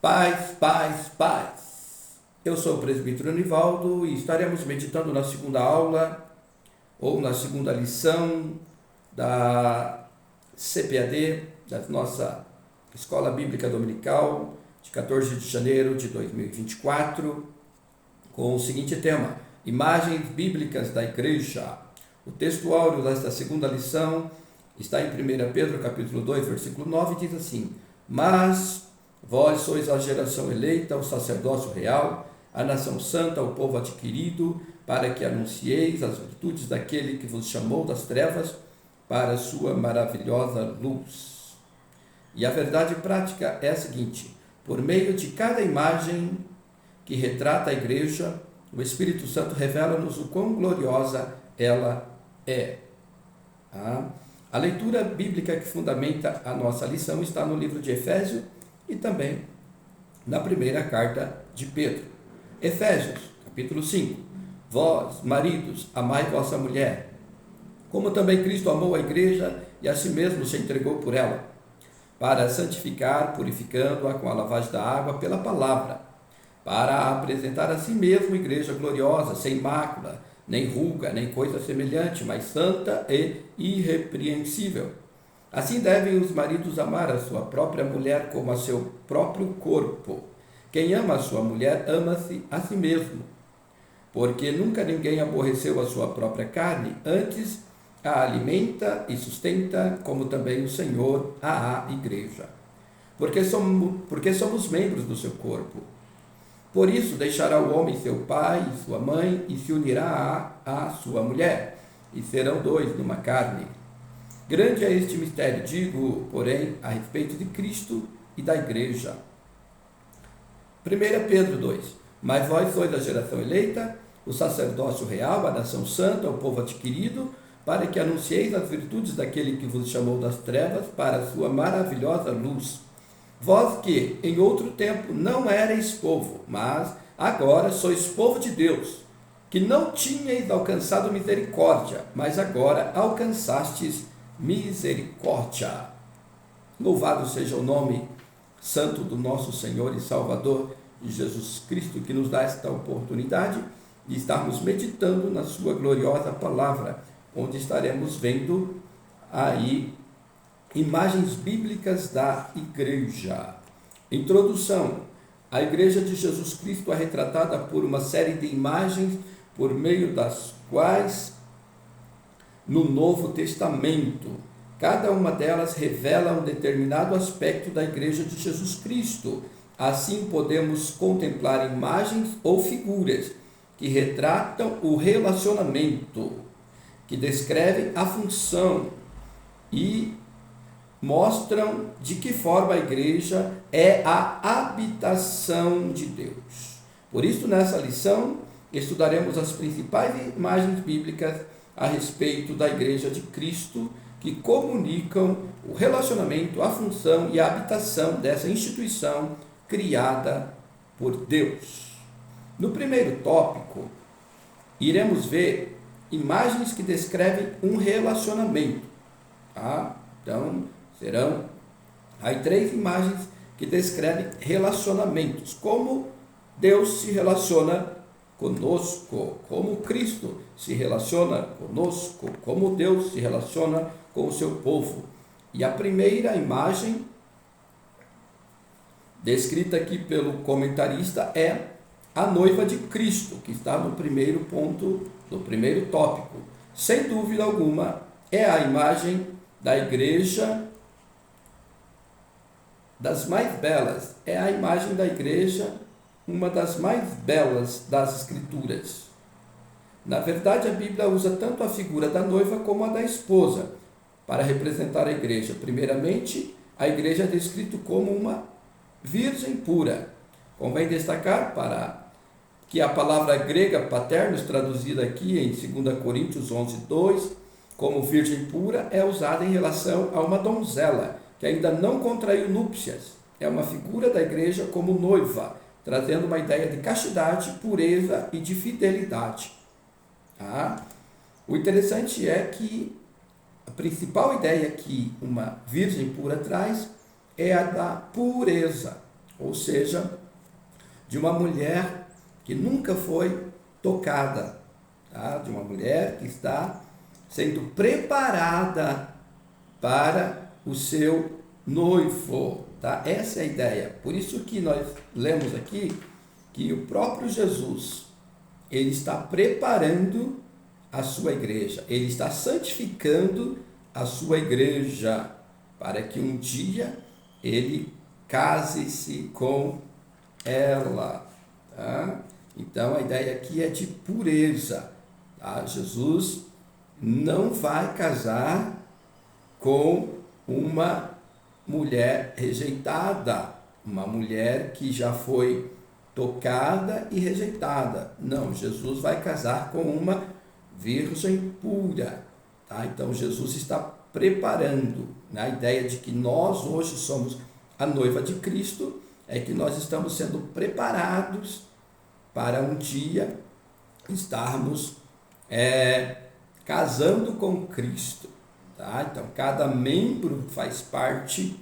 Paz, paz, paz. Eu sou o presbítero Nivaldo e estaremos meditando na segunda aula ou na segunda lição da CPAD, da nossa Escola Bíblica Dominical, de 14 de janeiro de 2024, com o seguinte tema: Imagens Bíblicas da Igreja. O texto áureo desta segunda lição está em 1 Pedro capítulo 2, versículo 9, e diz assim: Mas vós sois a geração eleita, o sacerdócio real, a nação santa, o povo adquirido, para que anuncieis as virtudes daquele que vos chamou das trevas para a sua maravilhosa luz. E a verdade prática é a seguinte: por meio de cada imagem que retrata a igreja, o Espírito Santo revela-nos o quão gloriosa ela é. A leitura bíblica que fundamenta a nossa lição está no livro de Efésios e também na primeira carta de Pedro. Efésios, capítulo 5. Vós, maridos, amai vossa mulher, como também Cristo amou a igreja e a si mesmo se entregou por ela, para santificar, purificando-a com a lavagem da água pela palavra, para apresentar a si mesmo igreja gloriosa, sem mácula, nem ruga, nem coisa semelhante, mas santa e irrepreensível. Assim devem os maridos amar a sua própria mulher como a seu próprio corpo. Quem ama a sua mulher, ama-se a si mesmo. Porque nunca ninguém aborreceu a sua própria carne, antes a alimenta e sustenta, como também o Senhor a igreja. Porque somos membros do seu corpo. Por isso deixará o homem seu pai e sua mãe, e se unirá à sua mulher, e serão dois numa carne. Grande é este mistério, digo, porém, a respeito de Cristo e da igreja. 1 Pedro 2. Mas vós sois a geração eleita, o sacerdócio real, a nação santa, o povo adquirido, para que anuncieis as virtudes daquele que vos chamou das trevas para a sua maravilhosa luz. Vós que, em outro tempo, não erais povo, mas agora sois povo de Deus, que não tinhais alcançado misericórdia, mas agora alcançastes misericórdia. Louvado seja o nome santo do nosso Senhor e Salvador Jesus Cristo, que nos dá esta oportunidade de estarmos meditando na sua gloriosa palavra, onde estaremos vendo aí imagens bíblicas da igreja. Introdução. A igreja de Jesus Cristo é retratada por uma série de imagens por meio das quais no Novo Testamento, cada uma delas revela um determinado aspecto da igreja de Jesus Cristo. Assim podemos contemplar imagens ou figuras que retratam o relacionamento, que descrevem a função e mostram de que forma a igreja é a habitação de Deus. Por isso, nessa lição, estudaremos as principais imagens bíblicas a respeito da igreja de Cristo, que comunicam o relacionamento, a função e a habitação dessa instituição criada por Deus. No primeiro tópico, iremos ver imagens que descrevem um relacionamento. Então, serão aí 3 imagens que descrevem relacionamentos, como Deus se relaciona conosco, como Cristo se relaciona conosco, como Deus se relaciona com o seu povo. E a primeira imagem descrita aqui pelo comentarista é a noiva de Cristo, que está no primeiro ponto, no primeiro tópico. Sem dúvida alguma, é a imagem da igreja das mais belas, é a imagem da igreja, uma das mais belas das Escrituras. Na verdade, a Bíblia usa tanto a figura da noiva como a da esposa para representar a igreja. Primeiramente, a igreja é descrita como uma virgem pura. Convém destacar que a palavra grega paternos, traduzida aqui em 2 Coríntios 11, 2, como virgem pura, é usada em relação a uma donzela que ainda não contraiu núpcias. É uma figura da igreja como noiva, trazendo uma ideia de castidade, pureza e de fidelidade. O interessante é que a principal ideia que uma virgem pura traz é a da pureza. ou seja, de uma mulher que nunca foi tocada, tá? De uma mulher que está sendo preparada para o seu noivo, tá? Essa é a ideia. Por isso que nós lemos aqui que o próprio Jesus, ele está preparando a sua igreja, ele está santificando a sua igreja para que um dia ele case-se com ela, tá? Então a ideia aqui é de pureza, tá? Jesus não vai casar com uma mulher rejeitada, uma mulher que já foi tocada e rejeitada. Não, Jesus vai casar com uma virgem pura, tá? Então Jesus está preparando, na ideia de que nós hoje somos a noiva de Cristo, é que nós estamos sendo preparados para um dia estarmos casando com Cristo, tá? Então cada membro faz parte,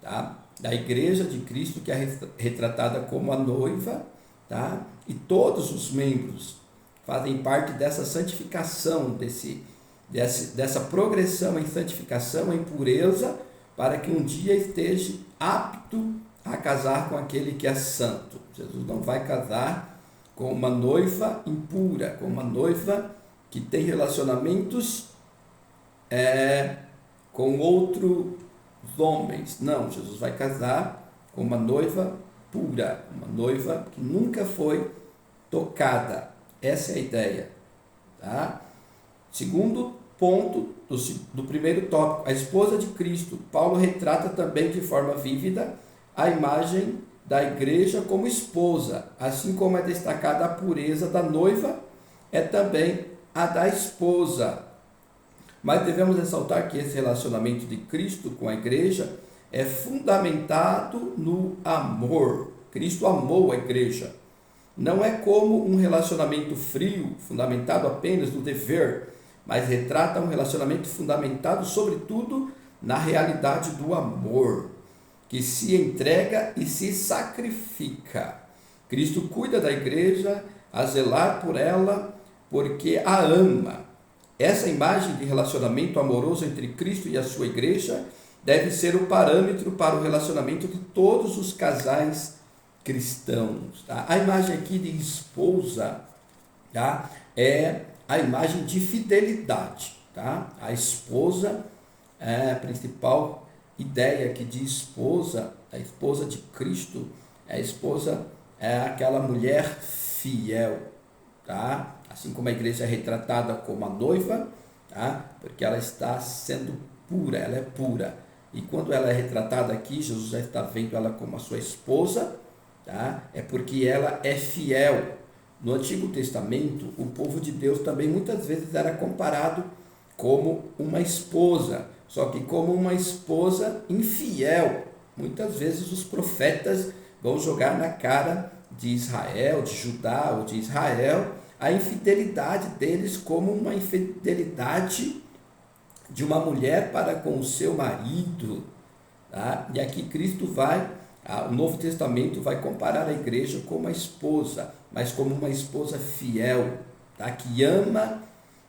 tá, da igreja de Cristo, que é retratada como a noiva, tá? E todos os membros fazem parte dessa santificação, dessa progressão em santificação, em pureza, para que um dia esteja apto a casar com aquele que é santo. Jesus não vai casar com uma noiva impura, com uma noiva que tem relacionamentos com outros homens. Não, Jesus vai casar com uma noiva pura, uma noiva que nunca foi tocada. Essa é a ideia, tá? Segundo ponto do primeiro tópico, a esposa de Cristo. Paulo retrata também de forma vívida a imagem da igreja como esposa, assim como é destacada a pureza da noiva, é também a da esposa. Mas devemos ressaltar que esse relacionamento de Cristo com a igreja é fundamentado no amor. Cristo amou a igreja. Não é como um relacionamento frio, fundamentado apenas no dever, mas retrata um relacionamento fundamentado, sobretudo, na realidade do amor, que se entrega e se sacrifica. Cristo cuida da igreja, a zelar por ela, porque a ama. Essa imagem de relacionamento amoroso entre Cristo e a sua igreja deve ser o parâmetro para o relacionamento de todos os casais cristãos, tá? A imagem aqui de esposa, tá, é a imagem de fidelidade, tá? A esposa é a principal ideia aqui de esposa, a esposa de Cristo, a esposa é aquela mulher fiel, tá? Assim como a igreja é retratada como a noiva, tá? Porque ela está sendo pura, ela é pura. E quando ela é retratada aqui, Jesus já está vendo ela como a sua esposa, tá? É porque ela é fiel. No Antigo Testamento, o povo de Deus também muitas vezes era comparado como uma esposa, só que como uma esposa infiel. Muitas vezes os profetas vão jogar na cara de Israel, de Judá ou de Israel, a infidelidade deles como uma infidelidade de uma mulher para com o seu marido, tá? E aqui Cristo o Novo Testamento vai comparar a igreja como uma esposa, mas como uma esposa fiel, tá? Que ama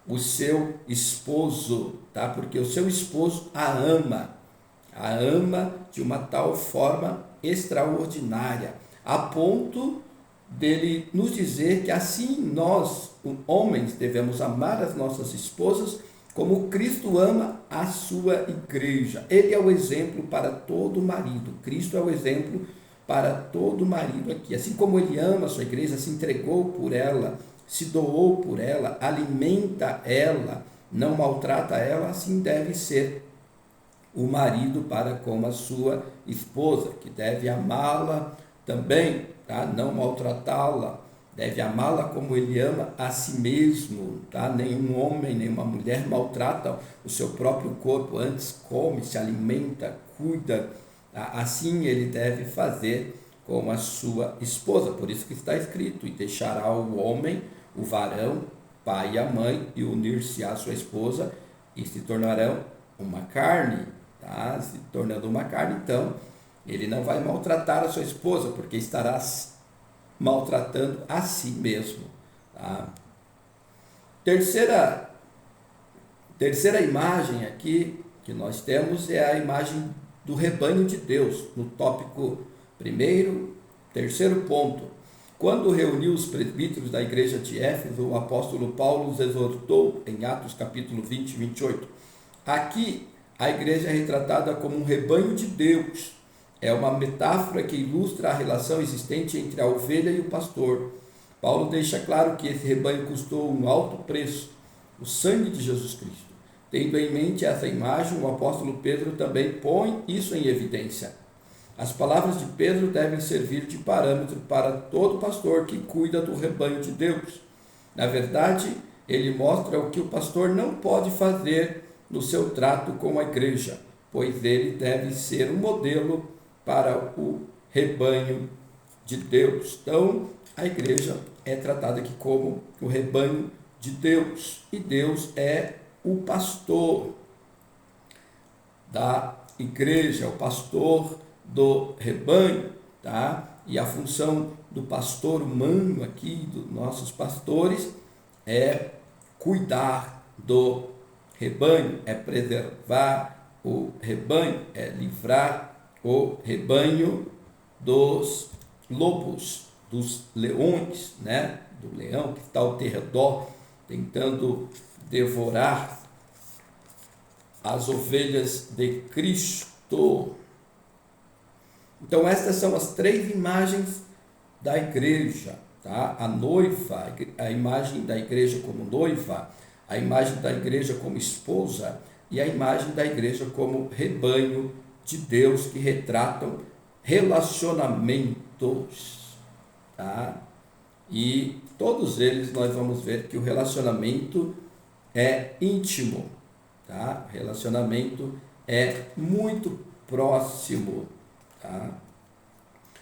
o seu esposo, tá? Porque o seu esposo a ama de uma tal forma extraordinária, a ponto dele nos dizer que assim nós, homens, devemos amar as nossas esposas como Cristo ama a sua igreja. Ele é o exemplo para todo marido. Cristo é o exemplo para todo marido aqui. Assim como ele ama a sua igreja, se entregou por ela, se doou por ela, alimenta ela, não maltrata ela, assim deve ser o marido para com a sua esposa, que deve amá-la também, tá? Não maltratá-la, deve amá-la como ele ama a si mesmo, tá? Nenhum homem, nenhuma mulher maltrata o seu próprio corpo, antes come, se alimenta, cuida, tá? Assim ele deve fazer com a sua esposa. Por isso que está escrito: e deixará o homem, o varão, pai e a mãe, e unir-se à sua esposa, e se tornarão uma carne, tá? Se tornando uma carne, então Ele não vai maltratar a sua esposa, porque estará maltratando a si mesmo. Tá? Terceira imagem aqui que nós temos é a imagem do rebanho de Deus, no tópico primeiro, terceiro ponto. Quando reuniu os presbíteros da igreja de Éfeso, o apóstolo Paulo os exortou em Atos capítulo 20 e 28. Aqui, a igreja é retratada como um rebanho de Deus. É uma metáfora que ilustra a relação existente entre a ovelha e o pastor. Paulo deixa claro que esse rebanho custou um alto preço, o sangue de Jesus Cristo. Tendo em mente essa imagem, o apóstolo Pedro também põe isso em evidência. As palavras de Pedro devem servir de parâmetro para todo pastor que cuida do rebanho de Deus. Na verdade, ele mostra o que o pastor não pode fazer no seu trato com a igreja, pois ele deve ser um modelo para o rebanho de Deus. Então, a igreja é tratada aqui como o rebanho de Deus, e Deus é o pastor da igreja, o pastor do rebanho, tá? E a função do pastor humano aqui, dos nossos pastores, é cuidar do rebanho, é preservar o rebanho, é livrar o rebanho dos lobos, dos leões, né? Do leão que está ao redor tentando devorar as ovelhas de Cristo. Então, estas são as três imagens da igreja, tá? A noiva, a imagem da igreja como noiva, a imagem da igreja como esposa e a imagem da igreja como rebanho de Deus, que retratam relacionamentos, tá? E todos eles nós vamos ver que o relacionamento é íntimo, tá? O relacionamento é muito próximo, tá?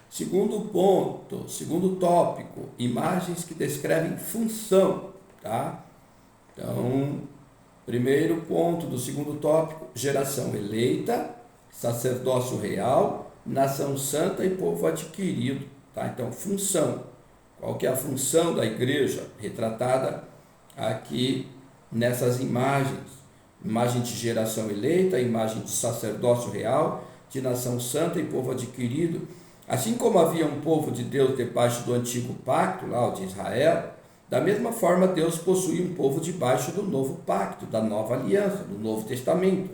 Segundo ponto, segundo tópico, imagens que descrevem função, tá? Então, primeiro ponto do segundo tópico, geração eleita, sacerdócio real, nação santa e povo adquirido, tá? Então, função. Qual que é a função da igreja retratada aqui nessas imagens? Imagem de geração eleita, imagem de sacerdócio real, de nação santa e povo adquirido. Assim como havia um povo de Deus debaixo do antigo pacto, lá o de Israel, da mesma forma Deus possui um povo debaixo do novo pacto, da nova aliança, do Novo Testamento.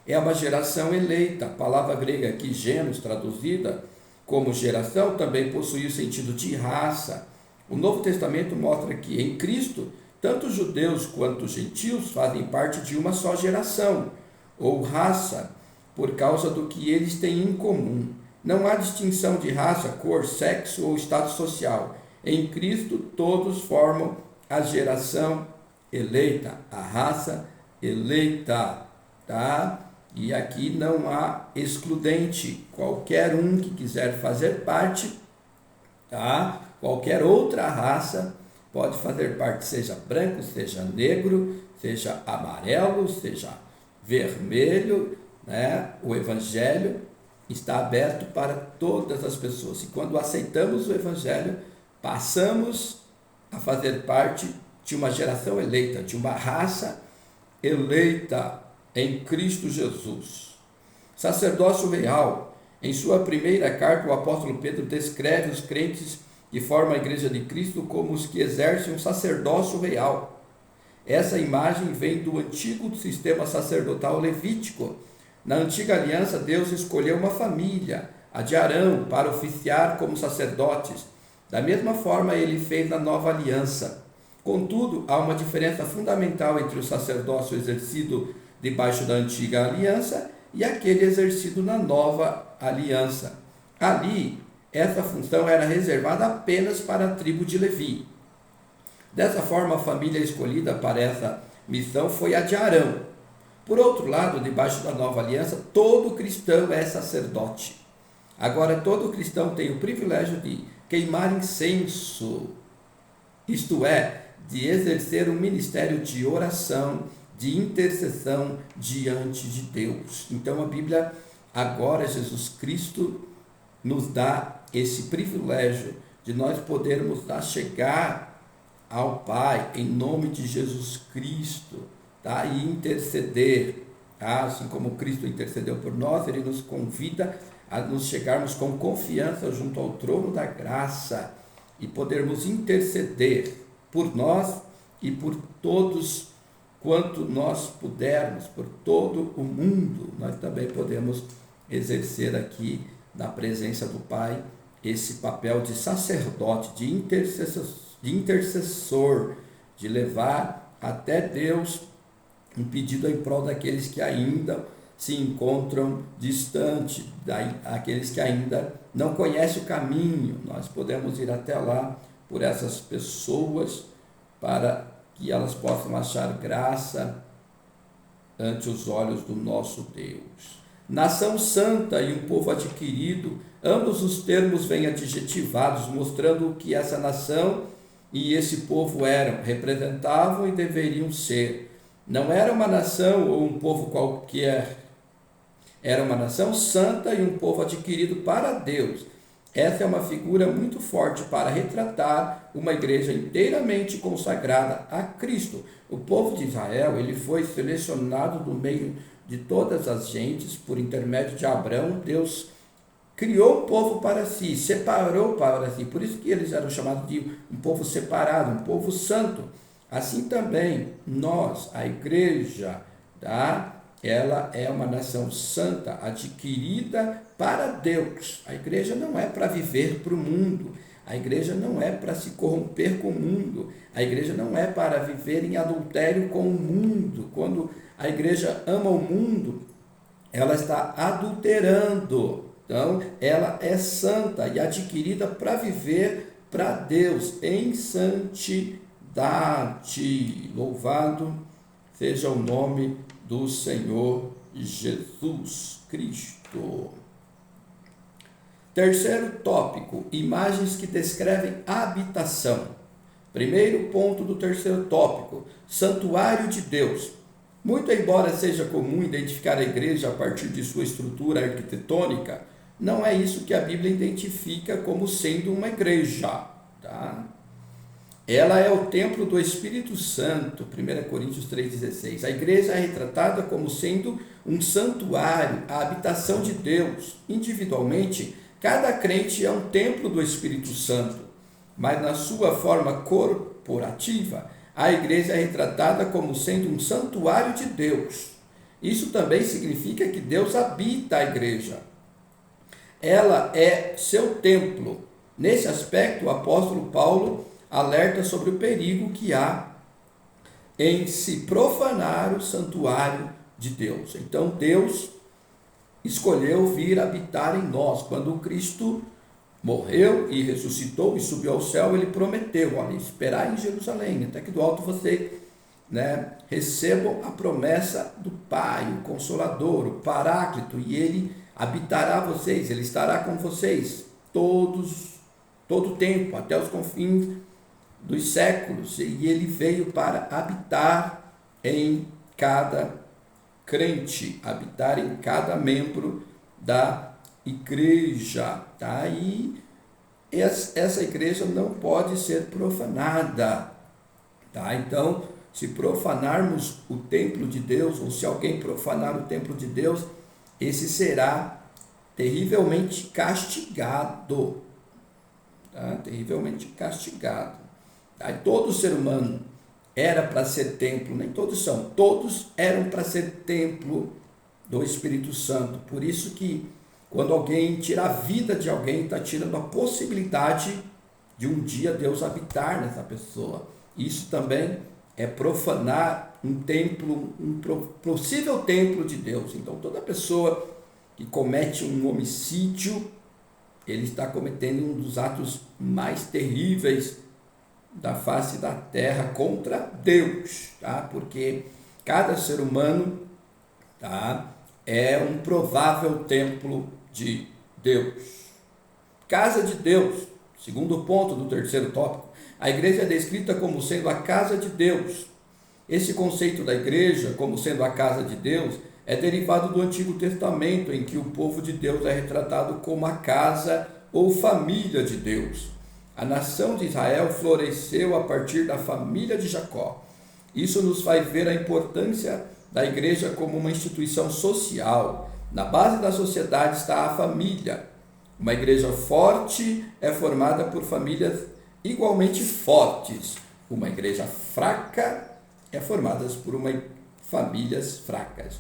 É uma geração eleita. A palavra grega aqui, genos, traduzida como geração, também possui o sentido de raça. O Novo Testamento mostra que em Cristo, tanto os judeus quanto os gentios fazem parte de uma só geração, ou raça, por causa do que eles têm em comum. Não há distinção de raça, cor, sexo ou estado social. Em Cristo, todos formam a geração eleita, a raça eleita, tá? E aqui não há excludente. Qualquer um que quiser fazer parte, tá? Qualquer outra raça pode fazer parte, seja branco, seja negro, seja amarelo, seja vermelho, né? O Evangelho está aberto para todas as pessoas. E quando aceitamos o Evangelho, passamos a fazer parte de uma geração eleita, de uma raça eleita em Cristo Jesus. Sacerdócio real. Em sua primeira carta, o apóstolo Pedro descreve os crentes que formam a igreja de Cristo como os que exercem um sacerdócio real. Essa imagem vem do antigo sistema sacerdotal levítico. Na antiga aliança, Deus escolheu uma família, a de Arão, para oficiar como sacerdotes. Da mesma forma, ele fez na nova aliança. Contudo, há uma diferença fundamental entre o sacerdócio exercido debaixo da antiga aliança e aquele exercido na nova aliança. Ali, essa função era reservada apenas para a tribo de Levi. Dessa forma, a família escolhida para essa missão foi a de Arão. Por outro lado, debaixo da nova aliança, todo cristão é sacerdote. Agora, todo cristão tem o privilégio de queimar incenso, isto é, de exercer um ministério de oração, de intercessão diante de Deus. Então, a Bíblia agora Jesus Cristo nos dá esse privilégio de nós podermos chegar ao Pai em nome de Jesus Cristo, tá? E interceder, tá? Assim como Cristo intercedeu por nós, Ele nos convida a nos chegarmos com confiança junto ao trono da graça e podermos interceder por nós e por todos quanto nós pudermos, por todo o mundo. Nós também podemos exercer aqui na presença do Pai esse papel de sacerdote, de intercessor, de levar até Deus um pedido em prol daqueles que ainda se encontram distante, aqueles que ainda não conhecem o caminho. Nós podemos ir até lá por essas pessoas para que elas possam achar graça ante os olhos do nosso Deus. Nação santa e um povo adquirido, ambos os termos vêm adjetivados, mostrando o que essa nação e esse povo eram, representavam e deveriam ser. Não era uma nação ou um povo qualquer, era uma nação santa e um povo adquirido para Deus. Essa é uma figura muito forte para retratar uma igreja inteiramente consagrada a Cristo. O povo de Israel, ele foi selecionado do meio de todas as gentes, por intermédio de Abraão. Deus criou o povo para si, separou para si, por isso que eles eram chamados de um povo separado, um povo santo. Assim também nós, a igreja, tá? Ela é uma nação santa, adquirida para Deus. A igreja não é para viver para o mundo, a igreja não é para se corromper com o mundo, a igreja não é para viver em adultério com o mundo. Quando a igreja ama o mundo, ela está adulterando. Então, ela é santa e adquirida para viver para Deus em santidade. Louvado seja o nome do Senhor Jesus Cristo. Terceiro tópico, imagens que descrevem habitação. Primeiro ponto do terceiro tópico, santuário de Deus. Muito embora seja comum identificar a igreja a partir de sua estrutura arquitetônica, não é isso que a Bíblia identifica como sendo uma igreja, tá? Ela é o templo do Espírito Santo, 1 Coríntios 3,16. A igreja é retratada como sendo um santuário, a habitação de Deus. Individualmente, cada crente é um templo do Espírito Santo, mas na sua forma corporativa, a igreja é retratada como sendo um santuário de Deus. Isso também significa que Deus habita a igreja. Ela é seu templo. Nesse aspecto, o apóstolo Paulo alerta sobre o perigo que há em se profanar o santuário de Deus. Então, Deus escolheu vir habitar em nós. Quando Cristo morreu e ressuscitou e subiu ao céu, ele prometeu, olha, esperar em Jerusalém, até que do alto vocês recebam a promessa do Pai, o Consolador, o Paráclito, e ele habitará vocês, ele estará com vocês todo o tempo, até os confins dos séculos, e ele veio para habitar em cada crente, habitar em cada membro da igreja, tá? E essa igreja não pode ser profanada, tá? Então, se profanarmos o templo de Deus, ou se alguém profanar o templo de Deus, esse será terrivelmente castigado, tá? Terrivelmente castigado. Tá? E todo ser humano era para ser templo, nem todos são, todos eram para ser templo do Espírito Santo. Por isso que quando alguém tira a vida de alguém, está tirando a possibilidade de um dia Deus habitar nessa pessoa. Isso também é profanar um templo, um possível templo de Deus. Então toda pessoa que comete um homicídio, ele está cometendo um dos atos mais terríveis da face da terra contra Deus, tá? Porque cada ser humano, tá, é um provável templo de Deus. Casa de Deus, segundo ponto do terceiro tópico, a igreja é descrita como sendo a casa de Deus. Esse conceito da igreja como sendo a casa de Deus é derivado do Antigo Testamento, em que o povo de Deus é retratado como a casa ou família de Deus. A nação de Israel floresceu a partir da família de Jacó. Isso nos faz ver a importância da igreja como uma instituição social. Na base da sociedade está a família. Uma igreja forte é formada por famílias igualmente fortes. Uma igreja fraca é formada por famílias fracas.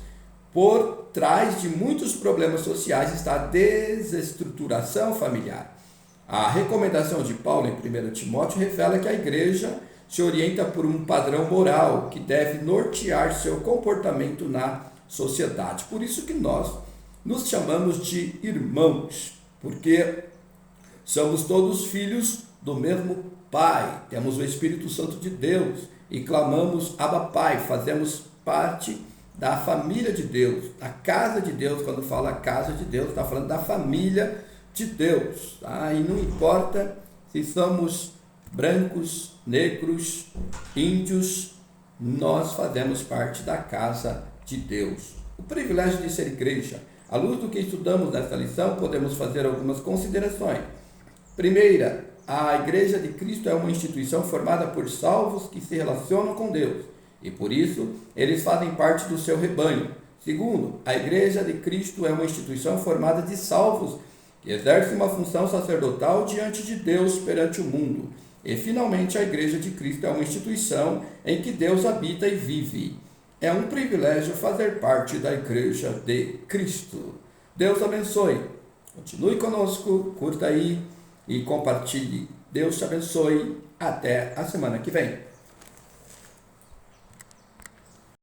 Por trás de muitos problemas sociais está a desestruturação familiar. A recomendação de Paulo em 1 Timóteo revela que a igreja se orienta por um padrão moral que deve nortear seu comportamento na sociedade. Por isso que nós nos chamamos de irmãos, porque somos todos filhos do mesmo Pai, temos o Espírito Santo de Deus e clamamos Abba Pai, fazemos parte da família de Deus, da casa de Deus. Quando fala casa de Deus, está falando da família de Deus, tá? E não importa se somos brancos, negros, índios, nós fazemos parte da casa de Deus. O privilégio de ser igreja. À luz do que estudamos nesta lição, podemos fazer algumas considerações. Primeira, a Igreja de Cristo é uma instituição formada por salvos que se relacionam com Deus e, por isso, eles fazem parte do seu rebanho. Segundo, a Igreja de Cristo é uma instituição formada de salvos que exercem uma função sacerdotal diante de Deus perante o mundo. E, finalmente, a Igreja de Cristo é uma instituição em que Deus habita e vive. É um privilégio fazer parte da Igreja de Cristo. Deus abençoe. Continue conosco, curta aí e compartilhe. Deus te abençoe. Até a semana que vem.